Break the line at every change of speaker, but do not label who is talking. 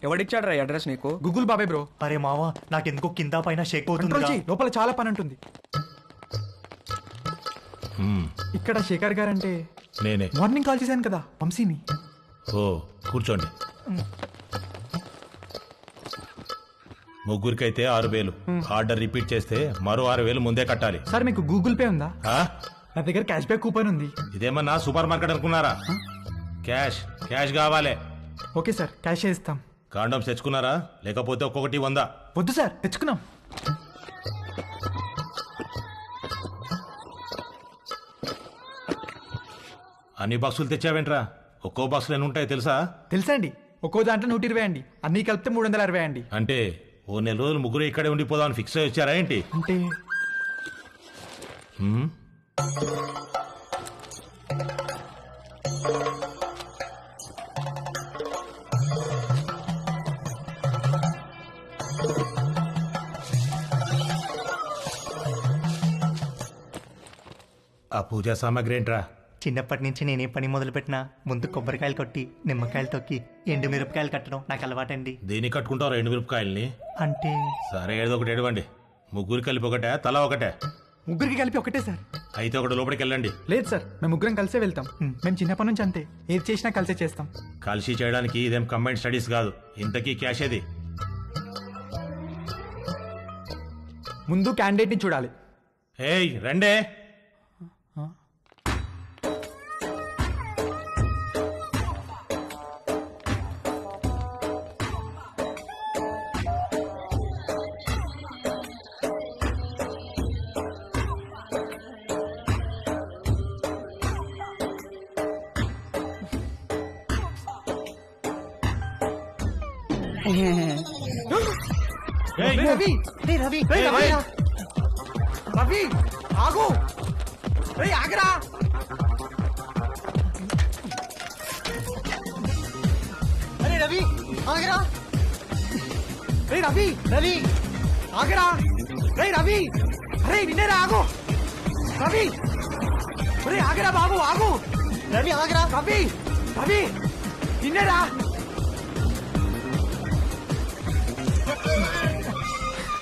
ఎవడిచ్చాడు రా అడ్రస్ నీకు?
గూగుల్ బాబాయ్ బ్రో.
అరే మావా నాకెందుకో కింద పైన షేక్ అవుతుంది.
లోపల చాలా పని ఉంటుంది. ఇక్కడ శేఖర్ గారు అంటే
నేనే.
మార్నింగ్ కాల్ చేశాను కదా వంశీని.
ఓ కూర్చోండి. ముగ్గురికైతే 6,000. ఆర్డర్ రిపీట్ చేస్తే మరో 6,000 ముందే కట్టాలి.
సార్ మీకు గూగుల్ పే ఉందా?
ఆ?
నా దగ్గర క్యాష్ బ్యాక్ కూపన్ ఉంది.
ఇదేమన్నా సూపర్ మార్కెట్ అనుకున్నారా? క్యాష్ క్యాష్ కావాలి.
ఓకే సార్, క్యాష్ ఇస్తాం.
కాండమ్స్ తెచ్చుకున్నారా? లేకపోతే ఒక్కొక్కటి 100.
వద్దు సార్, తెచ్చుకున్నాం.
అన్ని బాక్సులు తెచ్చావేంట్రా? ఒక్కో బాక్సులు ఎన్ని ఉంటాయో తెలుసా?
తెలుసా అండి, ఒక్కో దాంట్లో 120 అండి, అన్ని కలిపితే 360 అండి.
అంటే ఓ నెల రోజులు ముగ్గురు ఇక్కడే ఉండిపోదామని ఫిక్స్ అయ్యి వచ్చారా ఏంటి?
అంటే
ఆ పూజా సామాగ్రి ఏంట్రా?
చిన్నప్పటి నుంచి నేనే పని మొదలు పెట్టినా ముందు కొబ్బరికాయలు కొట్టి నిమ్మకాయలు తొక్కి ఎండు మిరపకాయలు కట్టడం నాకు అలవాటండి.
దేనికి కట్టుకుంటారు 2 మిరపకాయల్ని?
అంటే
సరే ఏదో ఒకటి ఎడవండి. ముగ్గురు కలిపి ఒకటే, తలా ఒకటే?
ముగ్గురికి కలిపి ఒకటే సార్.
అయితే ఒకటి లోపలికి వెళ్ళండి.
లేదు సార్, మేము ముగ్గురం కలిసే వెళ్తాం. మేము చిన్నప్పటి నుంచి అంతే, ఏది చేసినా కలిసే చేస్తాం.
కలిసి చేయడానికి ఇదేం కంబైన్డ్ స్టడీస్ కాదు. ఇంతకీ క్యాష్ ఏది?
ముందు క్యాండిడేట్ ని చూడాలి.
ఏయ్ రండే. ఏయ్,
రవి,
రవి
రవి ఆగు, ఆగరా.
అరే రవి ఆగరా.
రవి
రవి
ఆగరా. రవి, అరే నిన్నేరా, ఆగు. రవి, ఆగరా బాబు, ఆగు.
రవి ఆగరా.
రవి, రవి నిన్నేరా.